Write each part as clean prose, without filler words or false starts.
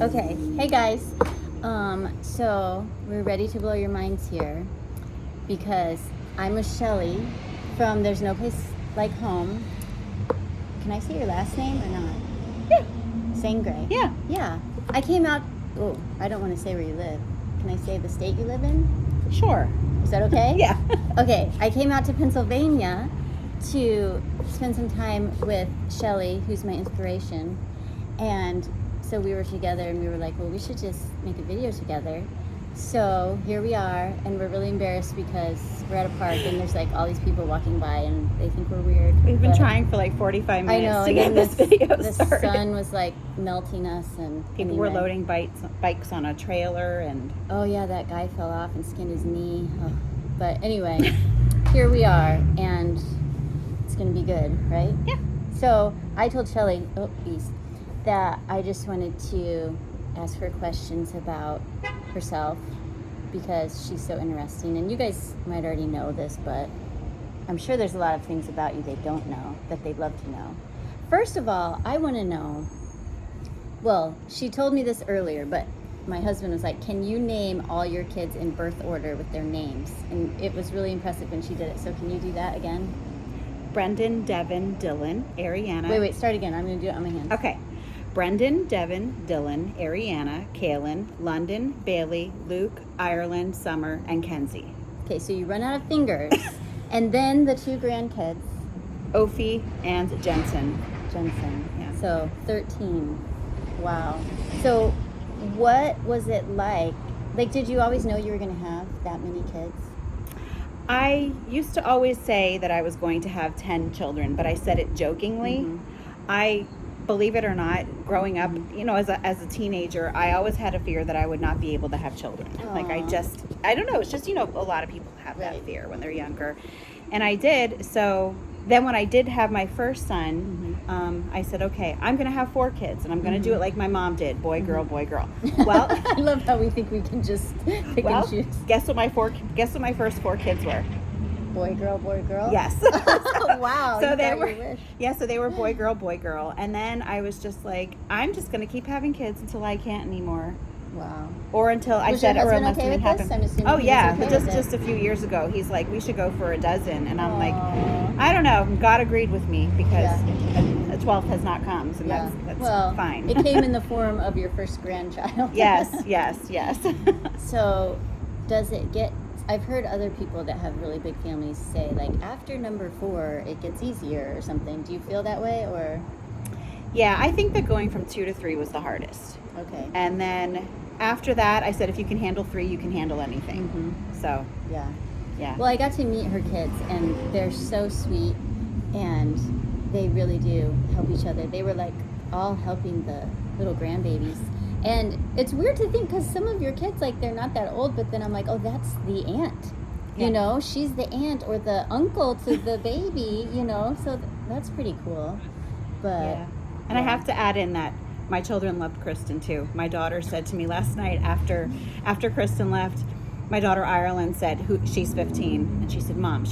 Okay, hey guys. So we're ready to blow your minds here because I'm with Shelly from There's No Place Like Home. Can I say your last name or not? Yeah. Sangre. Yeah. Yeah. I came out. Oh, I don't want to say where you live. Can I say the state you live in? Sure. Is that okay? Yeah. Okay. I came out to Pennsylvania to spend some time with Shelly, who's my inspiration, and so we were together and we were like, well, we should just make a video together. So here we are, and we're really embarrassed because we're at a park and there's like all these people walking by and they think we're weird. We've been trying for like 45 minutes I know, to get this video the started. The sun was like melting us, and People were loading bikes on a trailer, and oh yeah, that guy fell off and skinned his knee. Oh. But anyway, here we are, and it's gonna be good, right? Yeah. So I told Shelly, that I just wanted to ask her questions about herself because she's so interesting. And you guys might already know this, but I'm sure there's a lot of things about you they don't know that they'd love to know. First of all, I want to know, well, she told me this earlier, but my husband was like, can you name all your kids in birth order with their names? And it was really impressive when she did it. So can you do that again? Brendan, Devin, Dylan, Ariana. Wait, start again. I'm going to do it on my hands. Okay. Brendan, Devin, Dylan, Ariana, Kaylin, London, Bailey, Luke, Ireland, Summer, and Kenzie. Okay, so you run out of fingers. And then the two grandkids. Ophi and Jensen. Yeah. So 13. Wow. So what was it like? Like, did you always know you were going to have that many kids? I used to always say that I was going to have 10 children, but I said it jokingly. Mm-hmm. I, believe it or not, growing up, as a teenager, I always had a fear that I would not be able to have children. Aww. Like I don't know, it's just, a lot of people have that fear when they're younger. And I did, so then when I did have my first son, I said, okay, I'm going to have 4 kids, and I'm going to do it like my mom did, boy, girl, boy, girl. Well, I love how we think we can just pick and choose. Guess what my first 4 kids were? Boy, girl, boy, girl? Yes. Wow. So they were, so they were boy, girl. And then I was just like, I'm just going to keep having kids until I can't anymore. Wow. Or until I was said your it, or husband unless okay something with this? happened. I'm assuming Oh he yeah, was okay with just a few years ago, he's like, we should go for a dozen, and I'm Aww. like, I don't know. God agreed with me because a 12th has not come, so that's well, fine. It came in the form of your first grandchild. Yes. So, does it get? I've heard other people that have really big families say, like, after number 4, it gets easier or something. Do you feel that way, or? Yeah, I think that going from 2 to 3 was the hardest. Okay. And then after that, I said, if you can handle 3, you can handle anything. Mm-hmm. So. Yeah. Well, I got to meet her kids, and they're so sweet, and they really do help each other. They were like all helping the little grandbabies. And it's weird to think, because some of your kids, like, they're not that old, but then I'm like, oh, that's the aunt. Yeah. She's the aunt or the uncle to the baby, so that's pretty cool. But and I have to add in that my children loved Kristen too. My daughter said to me last night after Kristen left, my daughter Ireland said, she's 15, and she said, Mom,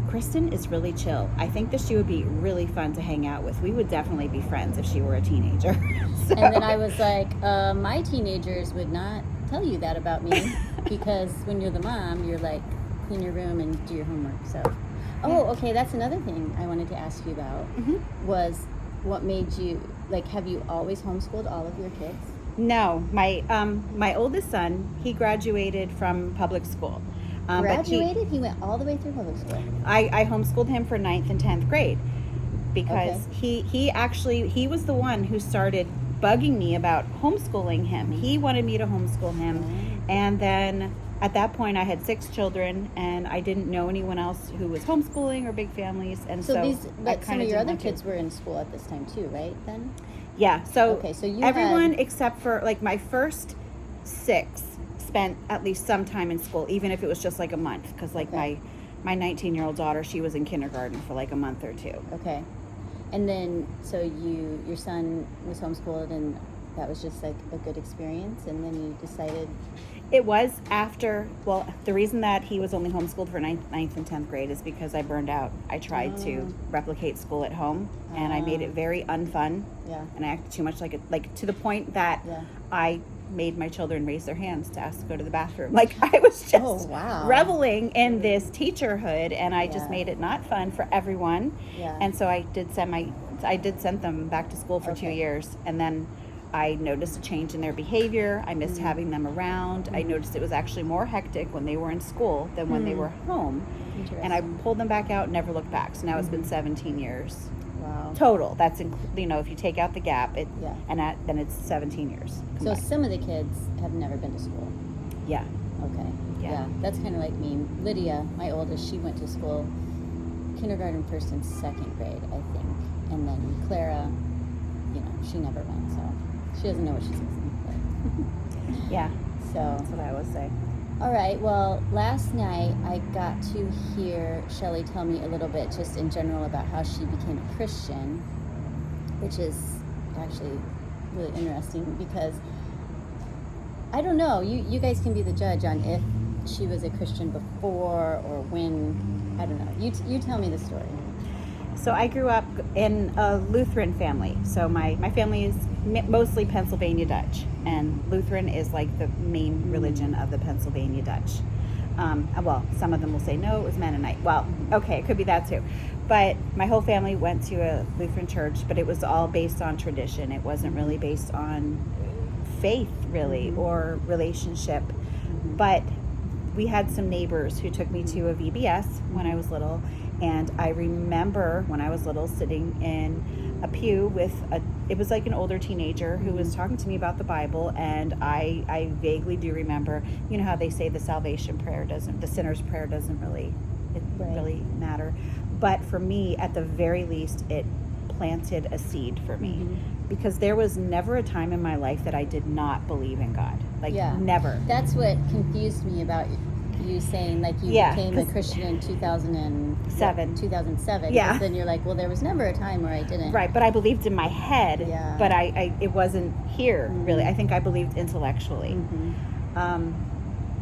Kristen is really chill. I think that she would be really fun to hang out with. We would definitely be friends if she were a teenager. So. And then I was like, my teenagers would not tell you that about me because when you're the mom, you're like, clean your room and do your homework. So, okay, that's another thing I wanted to ask you about was what made you, like, have you always homeschooled all of your kids? No, my oldest son, he graduated from public school. Graduated? He went all the way through public school. I homeschooled him for 9th and 10th grade because he was the one who started bugging me about homeschooling him. He wanted me to homeschool him. And then at that point I had 6 children, and I didn't know anyone else who was homeschooling or big families. And so some of your other kids were in school at this time too, right? Then? Yeah. So, so everyone except for like my first 6 spent at least some time in school, even if it was just like a month, because like my 19-year-old daughter, she was in kindergarten for like a month or 2. Okay. And then so your son was homeschooled, and that was just like a good experience, and then you decided? It was after, well, the reason that he was only homeschooled for ninth and 10th grade is because I burned out. I tried to replicate school at home, and I made it very unfun. Yeah. And I acted too much like to the point that Yeah. I made my children raise their hands to ask to go to the bathroom. Like, I was just reveling in this teacherhood, and I just made it not fun for everyone. Yeah. And so I did send them back to school for 2 years, and then I noticed a change in their behavior. I missed having them around. I noticed it was actually more hectic when they were in school than when they were home. And I pulled them back out and never looked back. So now it's been 17 years. Wow. Total. That's, if you take out the gap, then it's 17 years. So some of the kids have never been to school. Yeah. Okay. Yeah. That's kind of like me. Lydia, my oldest, she went to school kindergarten, first and second grade, I think. And then Clara, she never went, so she doesn't know what she's missing. Yeah. So that's what I always say. All right. Well, last night I got to hear Shelly tell me a little bit, just in general, about how she became a Christian, which is actually really interesting because I don't know. You guys can be the judge on if she was a Christian before or when. I don't know. You tell me the story. So I grew up in a Lutheran family. So my family is mostly Pennsylvania Dutch, and Lutheran is like the main religion of the Pennsylvania Dutch. Well, some of them will say, no, it was Mennonite. Well, okay, it could be that too. But my whole family went to a Lutheran church, but it was all based on tradition. It wasn't really based on faith, really, or relationship. But we had some neighbors who took me to a VBS when I was little. And I remember when I was little sitting in a pew with it was like an older teenager who was talking to me about the Bible. And I vaguely do remember, how they say the sinner's prayer doesn't really matter. But for me, at the very least, it planted a seed for me. Because there was never a time in my life that I did not believe in God. Never. That's what confused me about you saying you became a Christian in 2007. Yeah. Then you're like, well, there was never a time where I didn't. Right, but I believed in my head. Yeah. But it wasn't here, really. I think I believed intellectually.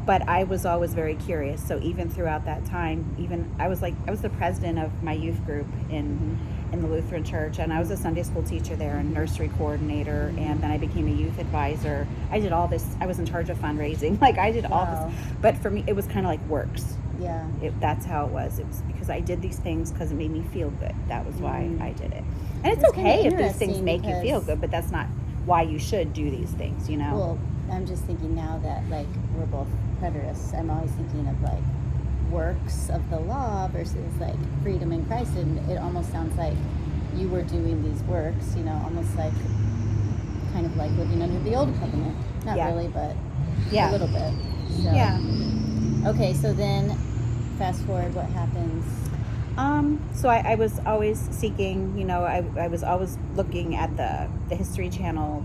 But I was always very curious. So even throughout that time, I was the president of my youth group in the Lutheran church, and I was a Sunday school teacher there and nursery coordinator, and then I became a youth advisor. I did all this. I was in charge of fundraising. I did all this. But for me, it was kind of like works. Yeah. That's how it was. It was because I did these things because it made me feel good. That was why I did it. And it's okay if these things make you feel good, but that's not why you should do these things, Well, I'm just thinking now that we're both preterists. I'm always thinking of works of the law versus freedom in Christ, and it almost sounds like you were doing these works, almost kind of like living under the old covenant. Not really, but a little bit. So. Yeah. Okay, so then fast forward, what happens? So I was always seeking, I was always looking at the History Channel,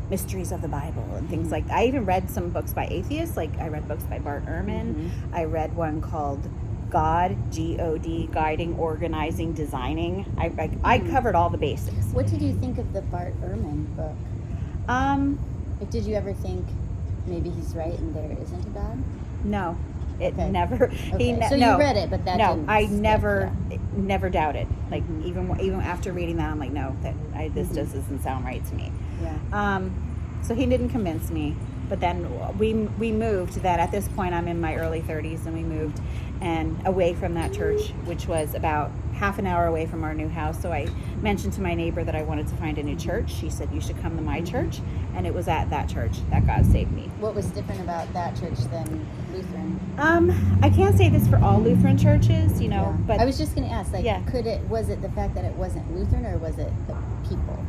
mysteries of the Bible and things like that. I even read some books by atheists. I read books by Bart Ehrman. I read one called God, G-O-D, Guiding, Organizing, Designing. I covered all the basics. What did you think of the Bart Ehrman book? Did you ever think maybe he's right and there isn't a God? No. It never. Okay. So you read it, but that didn't I stick, never doubted. Even after reading that, I'm like, no, this just doesn't sound right to me. Yeah. So he didn't convince me. But then we moved. Then at this point, I'm in my early 30s, and we moved and away from that church, which was about half an hour away from our new house. So I mentioned to my neighbor that I wanted to find a new church. She said, you should come to my church. And it was at that church that God saved me. What was different about that church than Lutheran? I can't say this for all Lutheran churches, but I was just going to ask, was it the fact that it wasn't Lutheran, or was it the people?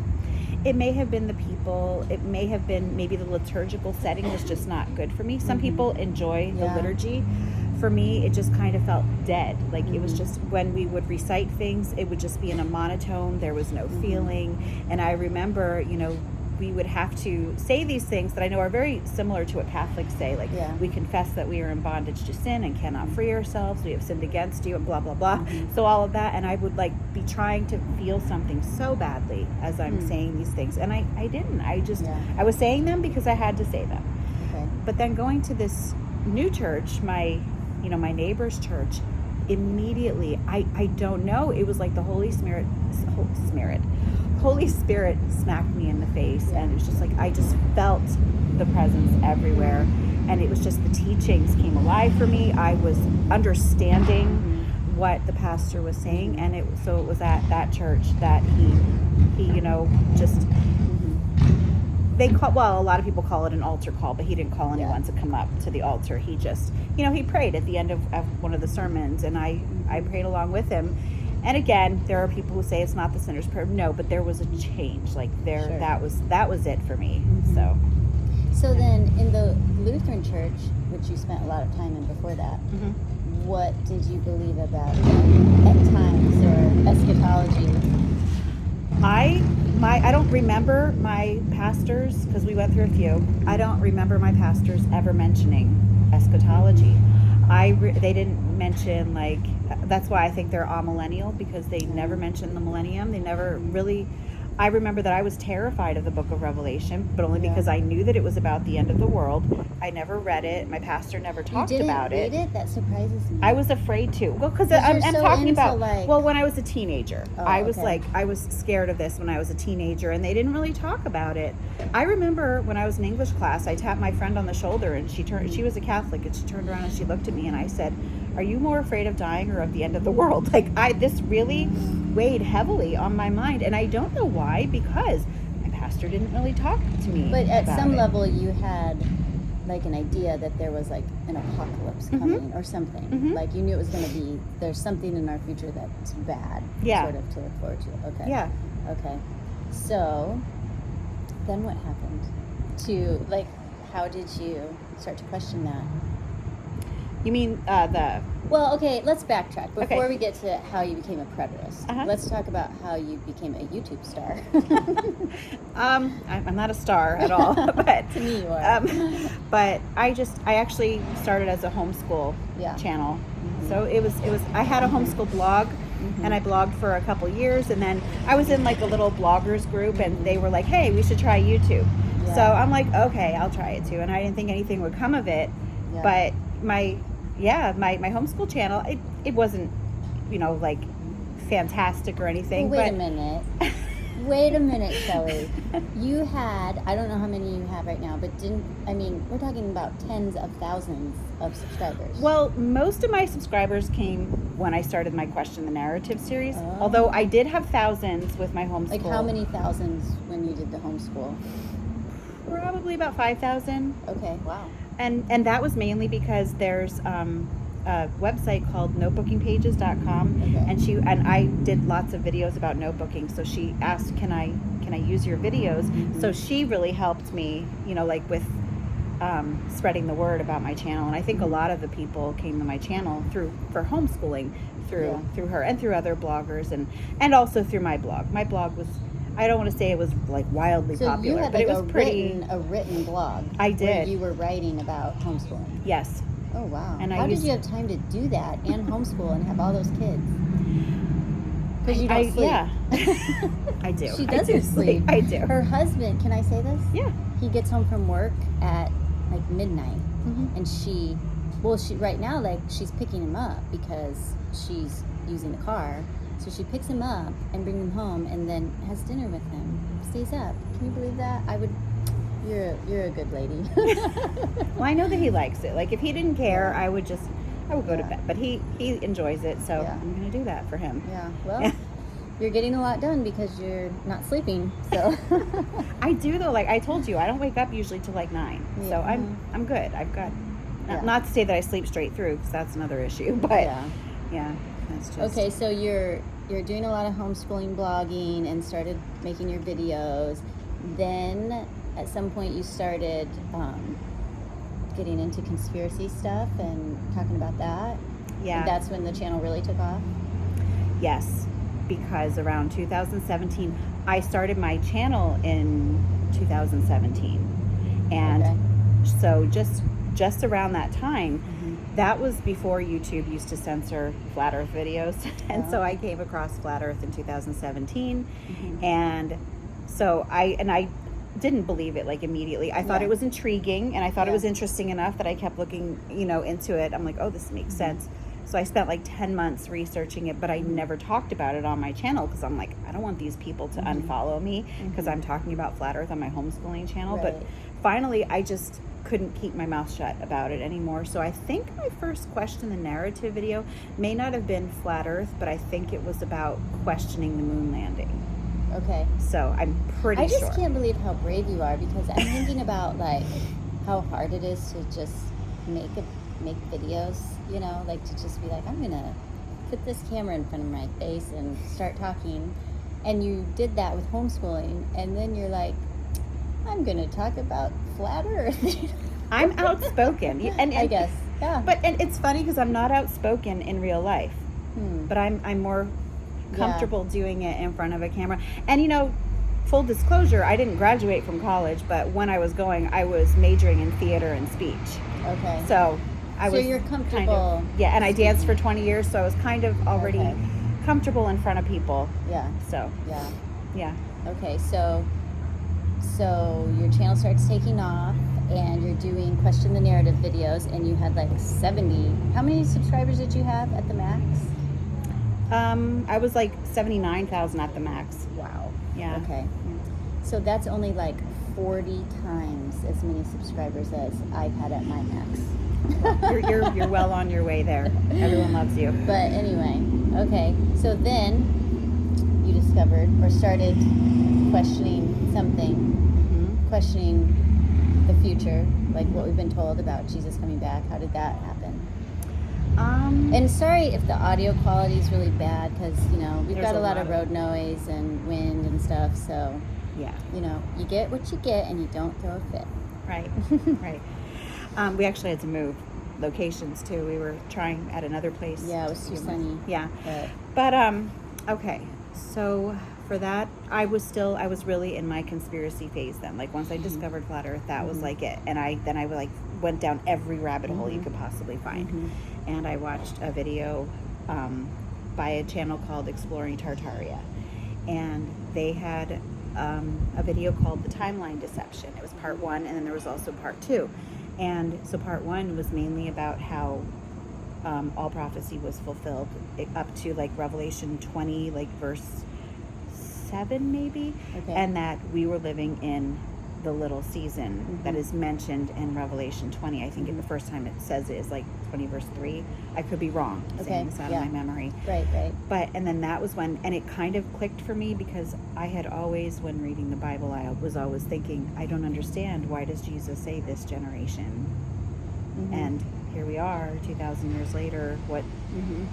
It may have been the people. It may have been maybe the liturgical setting was just not good for me. Some people enjoy the liturgy. For me, it just kind of felt dead. It was just when we would recite things, it would just be in a monotone. There was no feeling. And I remember, we would have to say these things that I know are very similar to what Catholics say. Like, we confess that we are in bondage to sin and cannot free ourselves. We have sinned against you and blah, blah, blah. So all of that. And I would like be trying to feel something so badly as I'm saying these things. And I didn't. I was saying them because I had to say them. Okay. But then going to this new church, my neighbor's church, immediately, I don't know, it was like the Holy Spirit smacked me in the face, and it was just like I just felt the presence everywhere, and it was just the teachings came alive for me. I was understanding what the pastor was saying, and it was at that church that he just a lot of people call it an altar call, but he didn't call anyone to come up to the altar. He just, he prayed at the end of one of the sermons, and I prayed along with him. And again, there are people who say it's not the sinner's prayer. No, but there was a change. Like that was it for me. So then in the Lutheran church, which you spent a lot of time in before that, what did you believe about end times or eschatology? I don't remember my pastors, because we went through a few. I don't remember my pastors ever mentioning eschatology. They didn't mention, like, that's why I think they're amillennial, because they never mentioned the millennium. They never really. I remember that I was terrified of the book of Revelation, but only because I knew that it was about the end of the world. I never read it. My pastor never talked about it. You didn't read it? That surprises me. I was afraid to. Well, because I'm so talking about, like... when I was a teenager. I was okay. I was scared of this when I was a teenager, and they didn't really talk about it. I remember when I was in English class, I tapped my friend on the shoulder, and she was a Catholic, and she turned around and she looked at me, and I said, "Are you more afraid of dying or of the end of the world?" This really weighed heavily on my mind, and I don't know why, because my pastor didn't really talk to me. But at some level, you had like an idea that there was like an apocalypse coming or something. Like you knew it was going to be, there's something in our future that's bad, sort of, to look forward to. Okay. Yeah. Okay. So then what happened? How did you start to question that? You mean Well, okay, let's backtrack. Before we get to how you became a preterist, let's talk about how you became a YouTube star. I'm not a star at all, but to me you are. But I actually started as a homeschool channel. So it was I had a homeschool blog, and I blogged for a couple years, and then I was in like a little bloggers group, and they were like, "Hey, we should try YouTube." So I'm like, "Okay, I'll try it too." And I didn't think anything would come of it, but my homeschool channel, it wasn't, like fantastic or anything. Well, wait a minute, Shelly. You had, I don't know how many you have right now, but we're talking about tens of thousands of subscribers. Well, most of my subscribers came when I started my Question the Narrative series, although I did have thousands with my homeschool. Like how many thousands when you did the homeschool? Probably about 5,000. Okay, wow. And that was mainly because there's a website called notebookingpages.com, and I did lots of videos about notebooking. So she asked, "Can I use your videos?" So she really helped me, with spreading the word about my channel. And I think a lot of the people came to my channel for homeschooling through her and through other bloggers, and also through my blog. My blog was, I don't want to say it was like wildly popular, had but it was a written blog. I did. Where you were writing about homeschooling. Yes. Oh wow! And how did you have time to do that and homeschool and have all those kids? Because you don't sleep. Yeah. I do. She doesn't sleep. I do. Her husband, can I say this? Yeah. He gets home from work at like midnight, and she right now, like, she's picking him up because she's using the car. So she picks him up and brings him home, and then has dinner with him. Stays up. Can you believe that? You're a good lady. Well, I know that he likes it. Like, if he didn't care, I would go to bed. But he enjoys it, so I'm going to do that for him. Yeah. Well, you're getting a lot done because you're not sleeping. So I do, though. Like I told you, I don't wake up usually till like 9. Yeah. So I'm good. I've got not to say that I sleep straight through, because that's another issue. But yeah. That's just... Okay, so you're doing a lot of homeschooling blogging and started making your videos. Then at some point you started getting into conspiracy stuff and talking about that. Yeah. And that's when the channel really took off? Yes, because around 2017, I started my channel in 2017. And Okay. so just around that time, Mm-hmm. that was before YouTube used to censor flat earth videos. And Oh. so I came across flat earth in 2017. Mm-hmm. And so I didn't believe it like immediately. I thought Yeah. it was intriguing, and I thought it Yeah. was interesting enough that I kept looking, into it. I'm like, oh, this makes Mm-hmm. sense. So I spent like 10 months researching it, but I Mm-hmm. never talked about it on my channel because I'm like, I don't want these people to Mm-hmm. unfollow me because Mhm. I'm talking about flat earth on my homeschooling channel. But Right. finally, I just couldn't keep my mouth shut about it anymore. So I think my first question, the narrative video, may not have been flat earth, but I think it was about questioning the moon landing. Okay. So I'm pretty I just sure. can't believe how brave you are, because I'm thinking about like how hard it is to just make videos, like to just be like, I'm gonna put this camera in front of my face and start talking. And you did that with homeschooling, and then you're like, I'm gonna talk about flat earth. I'm outspoken, and I guess, yeah. But and it's funny because I'm not outspoken in real life, but I'm more comfortable doing it in front of a camera. And full disclosure, I didn't graduate from college, but when I was going, I was majoring in theater and speech. Okay. So I was you're kind comfortable. of, yeah, and I danced for 20 years, so I was kind of already Okay. comfortable in front of people. Yeah. So Yeah. yeah. Okay, so your channel starts taking off, and you're doing question the narrative videos, and you had like 70. How many subscribers did you have at the max? I was like 79,000 at the max. Wow. Yeah. Okay. So that's only like 40 times as many subscribers as I've had at my max. You're well on your way there. Everyone loves you. But anyway, okay. So then you discovered or started questioning something, questioning the future, like what we've been told about Jesus coming back. How did that happen? And sorry if the audio quality is really bad, because we've got a lot of road noise and wind and stuff. So yeah, you get what you get, and you don't throw a fit. Right. Right. We actually had to move locations too. We were trying at another place. Yeah, it was too sunny. Yeah. But okay. So for that, I was really in my conspiracy phase then. Like once I discovered flat earth, that was like it. And I like went down every rabbit hole you could possibly find. And I watched a video by a channel called Exploring Tartaria. And they had a video called The Timeline Deception. It was part 1, and then there was also part 2. And so part 1 was mainly about how all prophecy was fulfilled up to like Revelation 20, like verse 7 maybe. Okay. And that we were living in the little season that is mentioned in Revelation 20. I think in the first time it says it is like 20 verse 3. I could be wrong, saying this out of my memory. Right. But, and then that was when, and it kind of clicked for me, because I had always, when reading the Bible, I was always thinking, I don't understand, why does Jesus say this generation? And here we are 2,000 years later.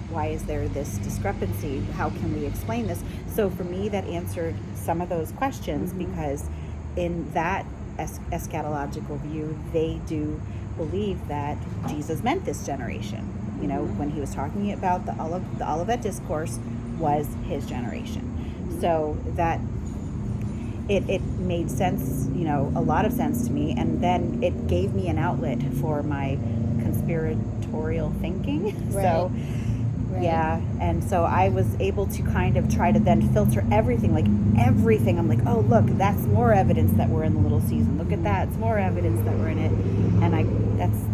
Why is there this discrepancy? How can we explain this? So for me, that answered some of those questions, because in that eschatological view, they do believe that Jesus meant this generation. When he was talking about the Olivet Discourse was his generation. So that it made sense, a lot of sense to me. And then it gave me an outlet for my conspiratorial thinking. Right. So yeah, and so I was able to kind of try to then filter everything. I'm like, oh, look, that's more evidence that we're in the little season. Look at that, it's more evidence that we're in it. And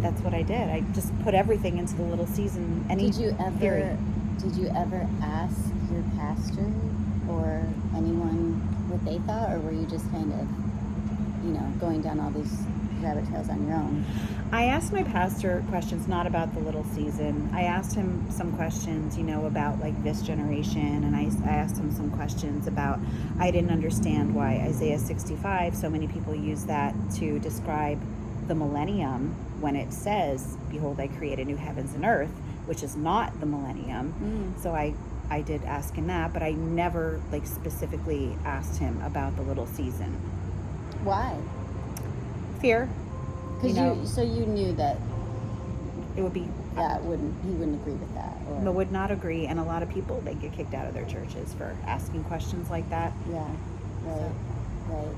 that's what I did. I just put everything into the little season. Did you ever ask your pastor or anyone what they thought, or were you just kind of, going down all these rabbit trails on your own? I asked my pastor questions, not about the little season. I asked him some questions, about like this generation, and I asked him some questions about, I didn't understand why Isaiah 65, so many people use that to describe the millennium when it says, behold, I create a new heavens and earth, which is not the millennium. So I did ask him that, but I never like specifically asked him about the little season. Why? Fear. Because you knew that it would be he wouldn't agree with that, or would not agree, and a lot of people, they get kicked out of their churches for asking questions like that. Yeah, right, right.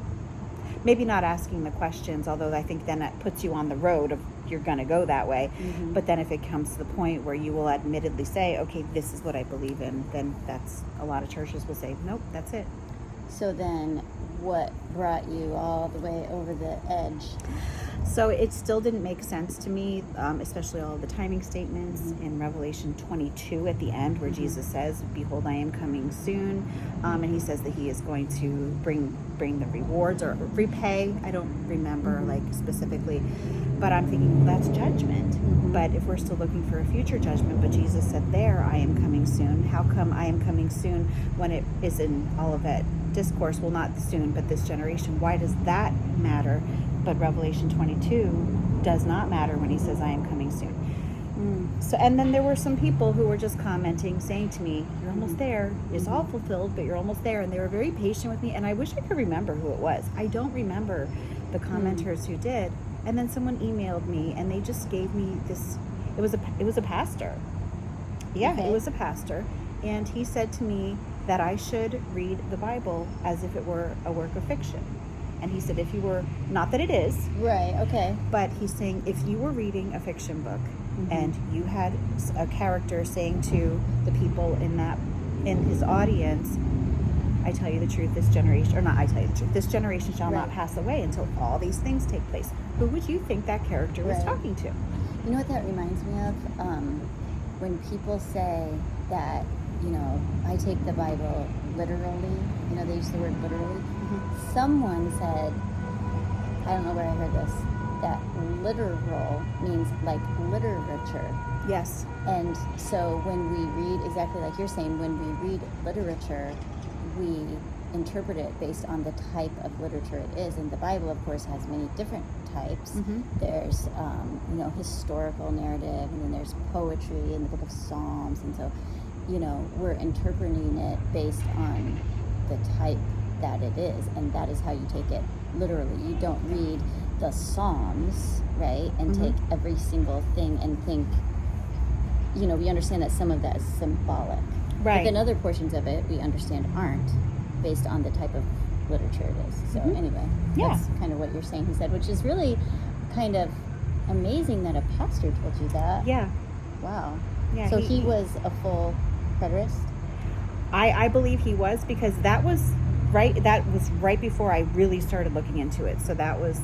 maybe not asking the questions, although I think then that puts you on the road of you're going to go that way. Mm-hmm. But then if it comes to the point where you will admittedly say, okay, this is what I believe in, then that's, a lot of churches will say, nope, that's it. So then what brought you all the way over the edge? So it still didn't make sense to me, especially all the timing statements Mm-hmm. in Revelation 22 at the end, where Jesus says, behold, I am coming soon. And he says that he is going to bring the rewards or repay. I don't remember like specifically, but I'm thinking, well, that's judgment. But if we're still looking for a future judgment, but Jesus said there, I am coming soon. How come I am coming soon when it is in Olivet discourse? Well, not soon, but this generation. Why does that matter? But Revelation 22 does not matter when he says, I am coming soon. So, and then there were some people who were just commenting, saying to me, you're almost there. It's all fulfilled, but you're almost there. And they were very patient with me. And I wish I could remember who it was. I don't remember the commenters who did. And then someone emailed me, and they just gave me this. It was a pastor. Yeah, Okay. It was a pastor. And he said to me that I should read the Bible as if it were a work of fiction. And he said, if you were, not that it is, Right, okay. but he's saying if you were reading a fiction book and you had a character saying to the people in his audience, I tell you the truth, this generation, or not I tell you the truth, this generation shall not Right. pass away until all these things take place. Who would you think that character was Right. talking to? You know what that reminds me of? When people say that, I take the Bible literally, they use the word literally. Someone said, I don't know where I heard this, that literal means like literature. Yes. And so when we read, exactly like you're saying, when we read literature, we interpret it based on the type of literature it is. And the Bible, of course, has many different types. There's, historical narrative, and then there's poetry in the book of Psalms. And so, we're interpreting it based on the type that it is. And that is how you take it literally. You don't read the Psalms, right, and take every single thing and think, we understand that some of that is symbolic. Right. But then other portions of it we understand aren't, based on the type of literature it is. So anyway, that's kind of what you're saying, he said, which is really kind of amazing that a pastor told you that. Yeah. Wow. Yeah. So he was a full preterist? I believe he was, because that was right before I really started looking into it. So that was,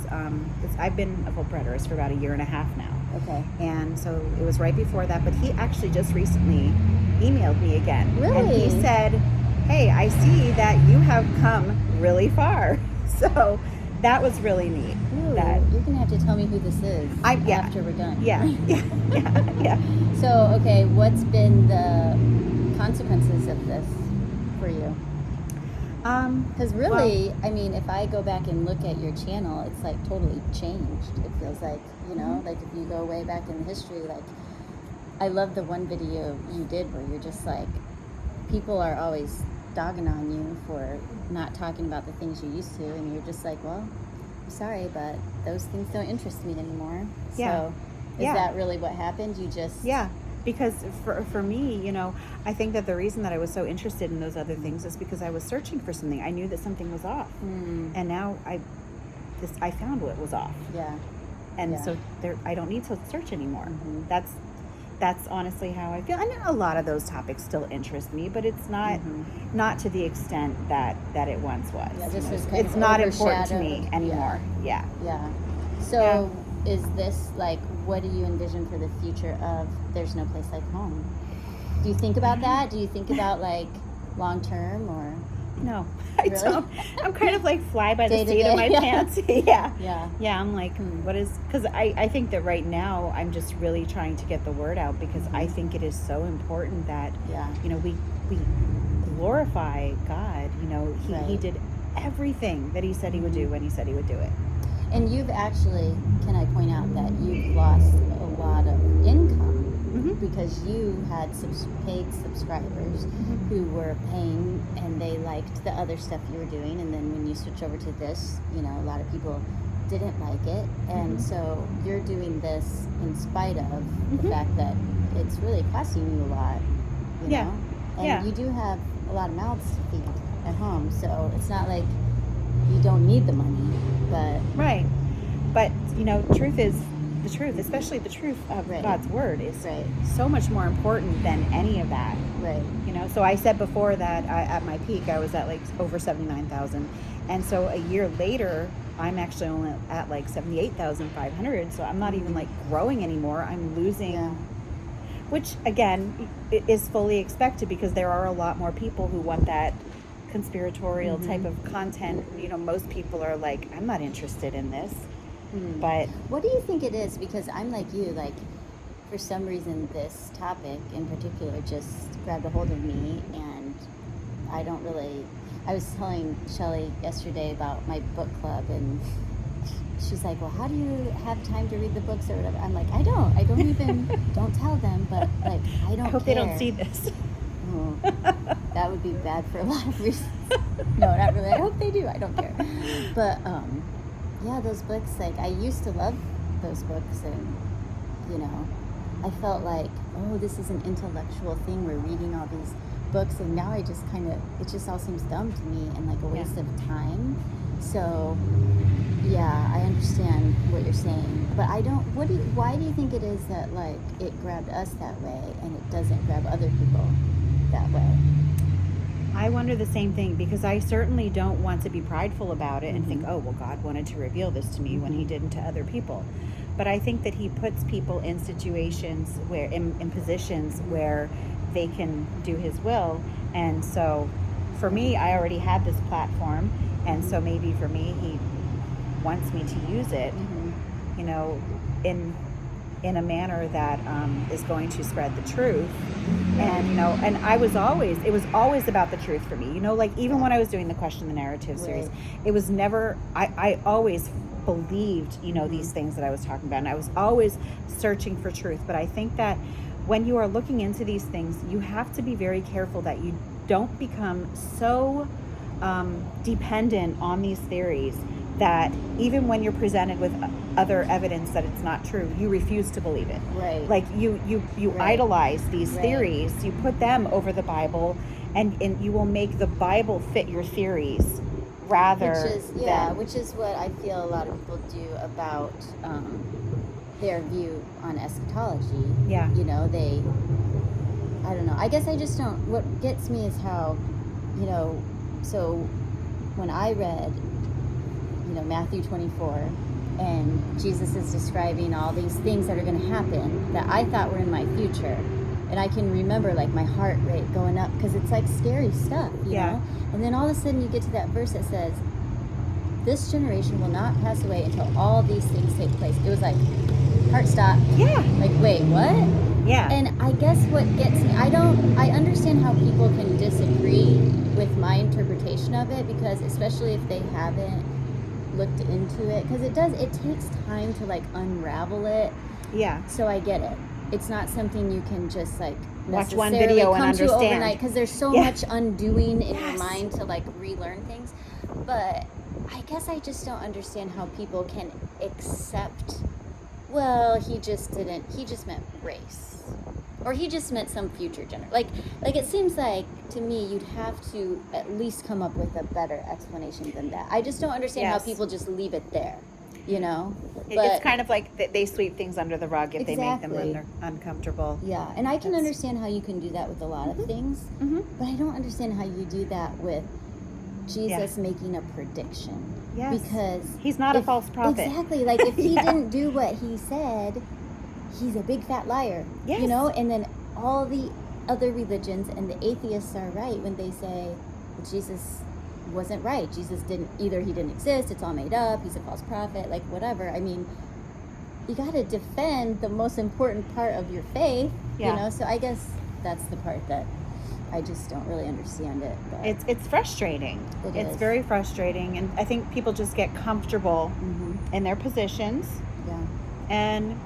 I've been a full preterist for about 1.5 years now. Okay. And so it was right before that, but he actually just recently emailed me again. Really? And he said, hey, I see that you have come really far. So that was really neat. Ooh, That you're going to have to tell me who this is after we're done. Yeah. So, okay, what's been the consequences of this for you? Because really, I mean, if I go back and look at your channel, it's like totally changed. It feels like, like if you go way back in history, like I love the one video you did where you're just like, people are always dogging on you for not talking about the things you used to, and you're just like, well, I'm sorry, but those things don't interest me anymore. Yeah. So is that really what happened? You just... Yeah. Because for me, I think that the reason that I was so interested in those other things is because I was searching for something. I knew that something was off. And now I found what was off. Yeah. And so I don't need to search anymore. That's honestly how I feel. I mean, a lot of those topics still interest me, but it's not to the extent that it once was. Yeah, this is kind it's of not important to me overshadowed. anymore. Yeah. So is this like, what do you envision for the future of There's No Place Like Home? Do you think about that? Do you think about like long term or? No, I Really? don't. I'm kind of like fly by the Day to seat of my day. pants. Yeah. I'm like, what is, because I think that right now I'm just really trying to get the word out, because I think it is so important that, we glorify God. He did everything that he said he would do when he said he would do it. And you've actually, can I point out that you've lost a lot of income because you had paid subscribers who were paying and they liked the other stuff you were doing, and then when you switch over to this, a lot of people didn't like it, and so you're doing this in spite of the fact that it's really costing you a lot, know? And you do have a lot of mouths to feed at home, so it's not like you don't need the money. but Right. But, truth is the truth, especially the truth of Right. God's word is Right. so much more important than any of that. right. So I said before that at my peak, I was at like over 79,000. And so a year later, I'm actually only at like 78,500. So I'm not even like growing anymore. I'm losing, Yeah. which again is fully expected because there are a lot more people who want that conspiratorial type of content. Most people are like, I'm not interested in this. But What do you think it is? Because I'm like you, like for some reason this topic in particular just grabbed a hold of me, and I was telling Shelly yesterday about my book club, and she's like, well, how do you have time to read the books or whatever? I'm like, I don't even, don't tell them, but like, I don't I hope care. they don't see this. Oh, that would be bad for a lot of reasons. No, not really. I hope they do. I don't care. But yeah, those books, like I used to love those books, and I felt like, oh, this is an intellectual thing. We're reading all these books, and now I just it just all seems dumb to me and like a waste of time. So yeah, I understand what you're saying, but I don't. Why do you think it is that like it grabbed us that way and it doesn't grab other people that way? I wonder the same thing, because I certainly don't want to be prideful about it and think, oh, well, God wanted to reveal this to me when he didn't to other people. But I think that he puts people in situations where, in positions where they can do his will. And so for me, I already had this platform. And so maybe for me, he wants me to use it, in a manner that is going to spread the truth. And it was always about the truth for me, like even when I was doing the Question the Narrative series, it was never, I always believed these things that I was talking about, and I was always searching for truth. But I think that when you are looking into these things, you have to be very careful that you don't become so dependent on these theories that even when you're presented with other evidence that it's not true, you refuse to believe it. Right. Like you idolize these theories, you put them over the Bible, and you will make the Bible fit your theories rather which is what I feel a lot of people do about their view on eschatology. Yeah. I don't know. I guess I just don't. What gets me is how, so when I read Matthew 24, and Jesus is describing all these things that are going to happen that I thought were in my future, and I can remember like my heart rate going up because it's like scary stuff, you know? And then all of a sudden you get to that verse that says, this generation will not pass away until all these things take place. It was like, heart stop. Yeah. Like, wait, what? Yeah. And I guess what gets me, I understand how people can disagree with my interpretation of it, because especially if they haven't looked into it, because it takes time to like unravel it. Yeah. So I get it. It's not something you can just like watch one video and understand overnight, because there's so much undoing in your mind to like relearn things. But I guess I just don't understand how people can accept, well, he just meant race, or he just meant some future generation. Like it seems like to me you'd have to at least come up with a better explanation than that. I just don't understand how people just leave it there, But it's kind of like they sweep things under the rug if they make them uncomfortable. Yeah, and I can understand how you can do that with a lot of things, but I don't understand how you do that with Jesus making a prediction. Yes. Because he's not a false prophet. Exactly. Like if he didn't do what he said, he's a big fat liar. Yes. And then all the other religions and the atheists are right when they say Jesus wasn't right. Jesus he didn't exist, it's all made up, he's a false prophet, like whatever. I mean, you got to defend the most important part of your faith, so I guess that's the part that I just don't really understand it. But it's frustrating. It's very frustrating, and I think people just get comfortable in their positions. Yeah. And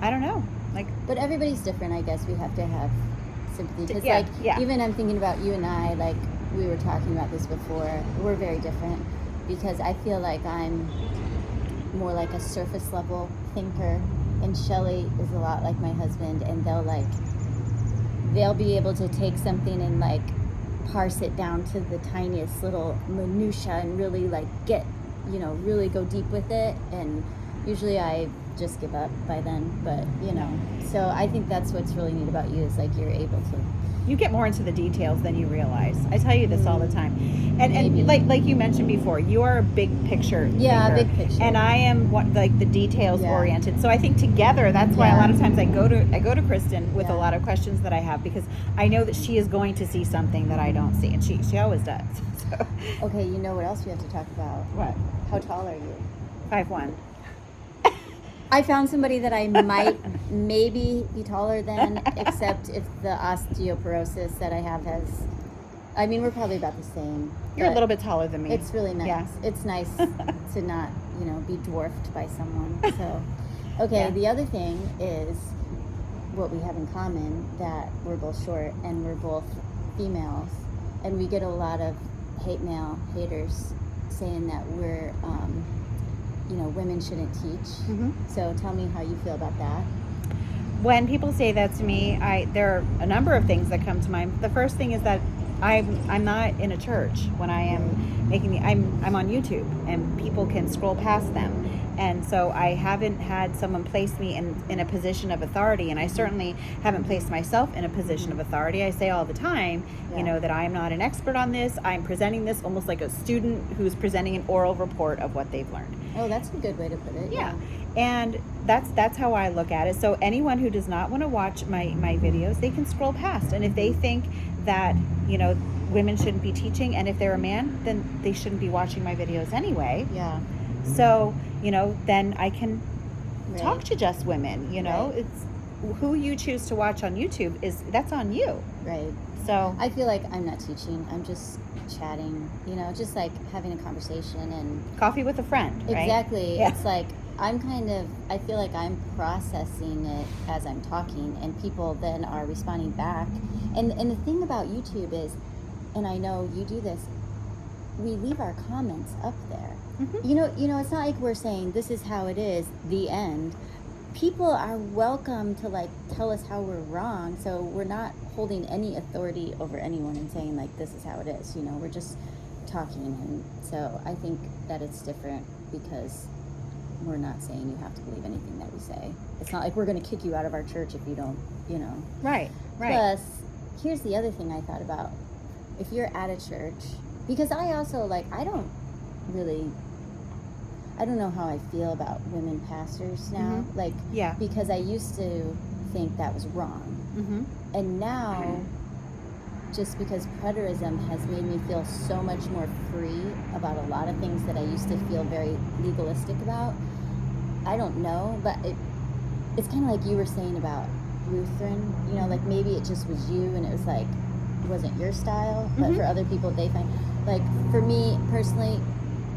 I don't know, but everybody's different. I guess we have to have sympathy, because even I'm thinking about you and I, like we were talking about this before, we're very different, because I feel like I'm more like a surface level thinker, and Shelly is a lot like my husband, and they'll be able to take something and like parse it down to the tiniest little minutia and really like get really go deep with it, and usually I just give up by then. But so I think that's what's really neat about you is like you're able to. You get more into the details than you realize. I tell you this all the time, and Maybe. like you mentioned before, you are a big picture thinker, big picture, and I am the details oriented. So I think together, that's why a lot of times I go to Kristen with a lot of questions that I have, because I know that she is going to see something that I don't see, and she always does. So. Okay, you know what else we have to talk about? What? How tall are you? 5'1". I found somebody that I might maybe be taller than, except if the osteoporosis that I have has. I mean, we're probably about the same. You're a little bit taller than me. It's really nice. Yeah. It's nice to not, be dwarfed by someone. So, okay. The other thing is what we have in common, that we're both short and we're both females, and we get a lot of hate mail, haters saying that we're. Women shouldn't teach. Mm-hmm. So tell me how you feel about that. When people say that to me, there are a number of things that come to mind. The first thing is that I'm not in a church when I am making I'm on YouTube, and people can scroll past them. And so I haven't had someone place me in a position of authority, and I certainly haven't placed myself in a position of authority. I say all the time, that I am not an expert on this. I'm presenting this almost like a student who's presenting an oral report of what they've learned. Oh, that's a good way to put it. Yeah. And that's how I look at it. So anyone who does not want to watch my videos, they can scroll past. And if they think that, women shouldn't be teaching, and if they're a man, then they shouldn't be watching my videos anyway. Yeah. So, then I can talk to just women, Right. It's who you choose to watch on YouTube that's on you. Right. So I feel like I'm not teaching. I'm just chatting, just like having a conversation and coffee with a friend, right? Exactly. Yeah. It's like I feel like I'm processing it as I'm talking, and people then are responding back. And the thing about YouTube is, and I know you do this, we leave our comments up there. Mm-hmm. It's not like we're saying this is how it is, the end. People are welcome to like tell us how we're wrong, so we're not holding any authority over anyone and saying like this is how it is. We're just talking, and so I think that it's different because we're not saying you have to believe anything that we say. It's not like we're going to kick you out of our church if you don't, Right. Plus, here's the other thing I thought about. If you're at a church, because I also I don't know how I feel about women pastors now. Mm-hmm. Because I used to think that was wrong. Mm-hmm. And now, just because preterism has made me feel so much more free about a lot of things that I used to feel very legalistic about, I don't know, but it's kind of like you were saying about Lutheran, maybe it just was you and it was it wasn't your style, but for other people they find, for me personally,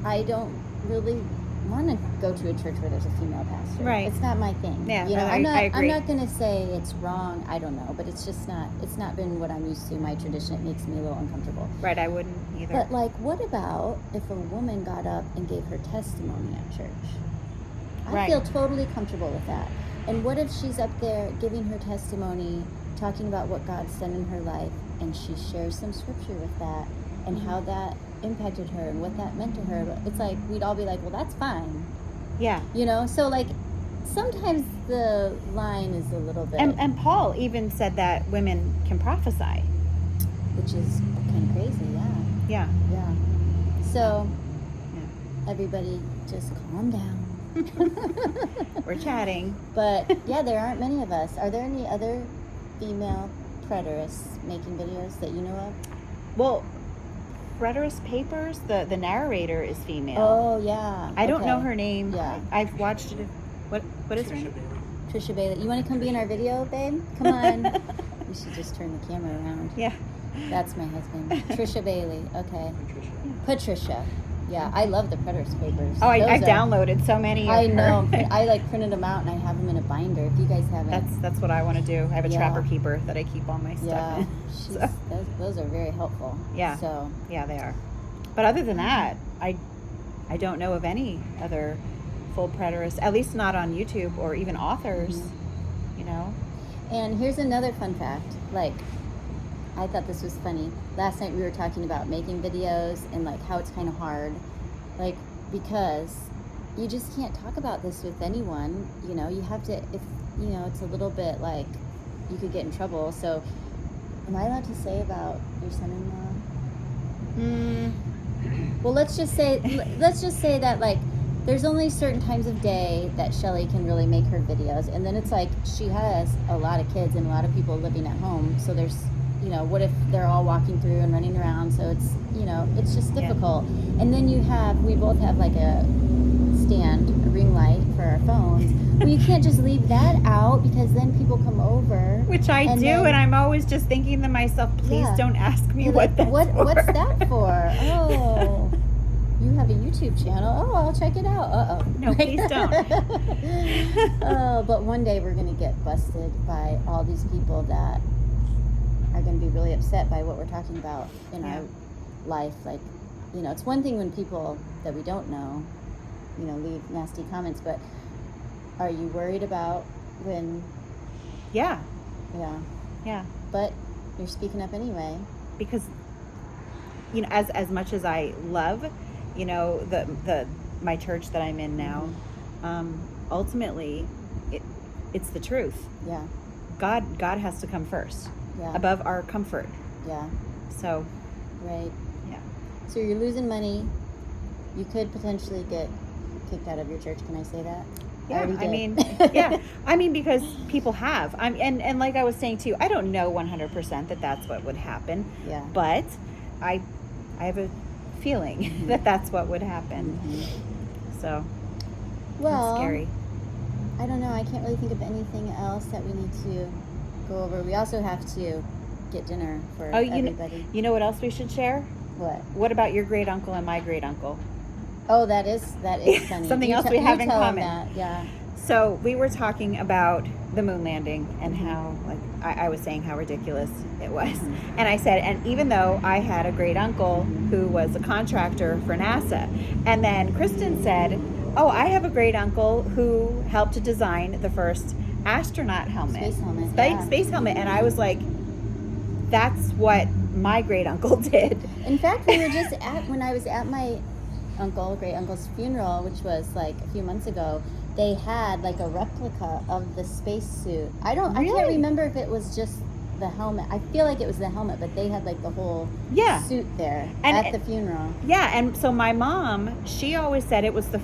I don't really want to go to a church where there's a female pastor. Right. It's not my thing. Yeah, I agree. I'm not going to say it's wrong. I don't know, but it's just not. It's not been what I'm used to. My tradition. It makes me a little uncomfortable. Right. I wouldn't either. But what about if a woman got up and gave her testimony at church? I feel totally comfortable with that. And what if she's up there giving her testimony, talking about what God's done in her life, and she shares some scripture with that, and how that impacted her and what that meant to her? It's we'd all be like, well, that's fine. Yeah. So sometimes the line is a little bit. And Paul even said that women can prophesy, which is kind of crazy. Yeah. So everybody just calm down. We're chatting. But there aren't many of us. Are there any other female preterists making videos that you know of? Well, Preterist Papers, the narrator is female. Oh, yeah. I don't know her name. Yeah. I've watched it. What is her name? Trisha Bailey. You want to come be in our video, babe? Come on. We should just turn the camera around. Yeah. That's my husband. Trisha Bailey. Okay. Patricia. Yeah, I love the Preterist Papers. Oh, I've downloaded so many of I her. know. I printed them out and I have them in a binder. If you guys haven't. That's what I want to do. I have a trapper keeper that I keep all my stuff in. Yeah, those are very helpful. Yeah. So yeah, they are. But other than that, I don't know of any other full preterists, at least not on YouTube or even authors. Mm-hmm. And here's another fun fact. I thought this was funny. Last night we were talking about making videos and how it's kind of hard. because you just can't talk about this with anyone. You know, you have to, if, you know, it's a little bit like you could get in trouble. So am I allowed to say about your son-in-law? Well, let's just say that, like, there's only certain times of day that Shelly can really make her videos, and then it's like she has a lot of kids and a lot of people living at home, so there's, you know, what if they're all walking through and running around, so it's, you know, it's just difficult. And then we both have like a ring light for our phones. Well, you can't just leave that out, because then people come over. Which I do, and I'm always just thinking to myself, please don't ask me what that's for. What's that for? Oh, you have a YouTube channel. Oh, I'll check it out. Uh-oh. No, please don't. Oh, but one day we're going to get busted by all these people that are going to be really upset by what we're talking about in our life. Like, you know, it's one thing when people that we don't know, you know, leave nasty comments, but are you worried about when? Yeah. But you're speaking up anyway, because, you know, as much as I love, you know, the my church that I'm in now, ultimately, it's the truth. Yeah. God has to come first. Yeah. Above our comfort. Yeah. So. Right. Yeah. So you're losing money. You could potentially get kicked out of your church. Can I say that? Yeah, I mean, because people have. And like I was saying to you, I don't know 100% that that's what would happen. Yeah. But I have a feeling that that's what would happen. So. Well, it's scary. I don't know. I can't really think of anything else that we need to go over. We also have to get dinner for everybody. You know what else we should share? What? What about your great uncle and my great uncle? Oh, that is funny. Something else we have in common. That. Yeah. So we were talking about the moon landing and how, like, I was saying how ridiculous it was. And I said, and even though I had a great uncle who was a contractor for NASA, and then Kristen said, oh, I have a great uncle who helped to design the first astronaut helmet. Space helmet. Space helmet. And I was like, that's what my great uncle did. In fact, we were just when I was at my great uncle's funeral, which was like a few months ago, they had like a replica of the spacesuit. I can't remember if it was just the helmet. I feel like it was the helmet, but they had like the whole suit there at the funeral. Yeah, and so my mom, she always said it was the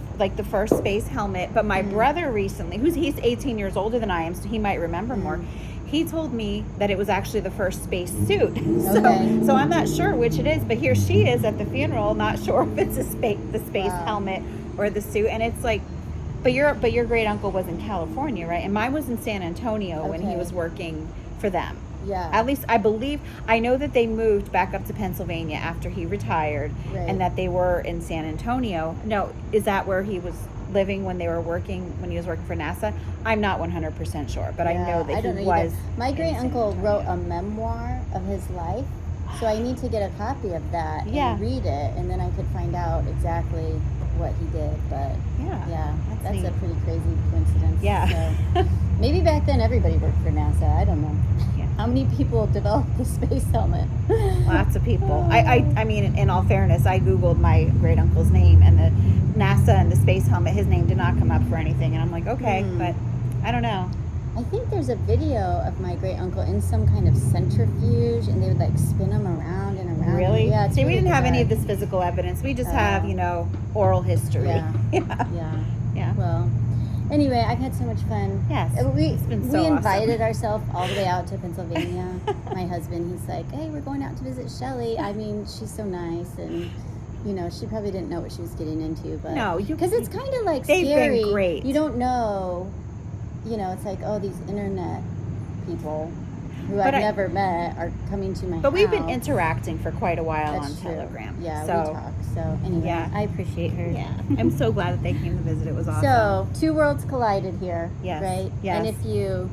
first space helmet, but my brother recently, he's 18 years older than I am, so he might remember more. He told me that it was actually the first space suit. So I'm not sure which it is, but here she is at the funeral, not sure if it's the space helmet or the suit. And it's like, but your great uncle was in California, right? And mine was in San Antonio when he was working for them. Yeah. At least I know that they moved back up to Pennsylvania after he retired, and that they were in San Antonio. No, is that where he was living when he was working for NASA? I'm not 100% sure, but I know that he was. My great uncle wrote a memoir of his life, so I need to get a copy of that and read it, and then I could find out exactly what he did. But that's a pretty crazy coincidence. Yeah. So maybe back then everybody worked for NASA. I don't know. Yeah. How many people developed the space helmet? Lots of people. I mean, in all fairness, I Googled my great uncle's name, and the NASA and the space helmet, his name did not come up for anything. And I'm like, okay, but I don't know. I think there's a video of my great uncle in some kind of centrifuge, and they would like spin him around and around. Really? Yeah. See, we didn't have any of this physical evidence. We just have, oral history. Yeah. Well, anyway, I've had so much fun. Yes. We so invited ourselves all the way out to Pennsylvania. My husband, he's like, hey, we're going out to visit Shelly. I mean, she's so nice, and she probably didn't know what she was getting into, but because it's kind of like they've scary. Been great. You don't know. It's like, oh, these internet people who I've never met are coming to my house. But we've been interacting for quite a while That's on true. Telegram. Yeah, we talk. So anyway, I appreciate her. Yeah. I'm so glad that they came to visit. It was awesome. So, two worlds collided here. Yes. Right? Yes. And if you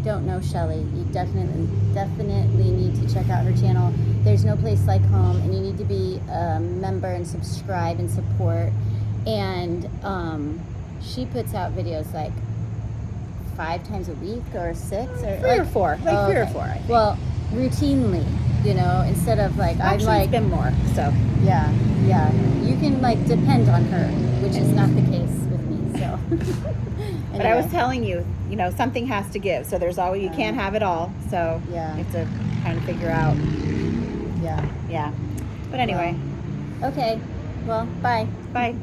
don't know Shelly, you definitely need to check out her channel. There's no place like home, and you need to be a member and subscribe and support. And she puts out videos like 5 times a week or 6 or 3 or 4. 3 or 4. I think. Well, routinely. You know, instead of like, I'm Actually, like, it's been more. So yeah, you can like depend on her, which is not the case with me. So, but I was Anyway. telling you, something has to give. So there's always, you can't have it all. So Yeah. you have to kind of figure out. Yeah. Yeah. But anyway, Okay. Well, bye. bye.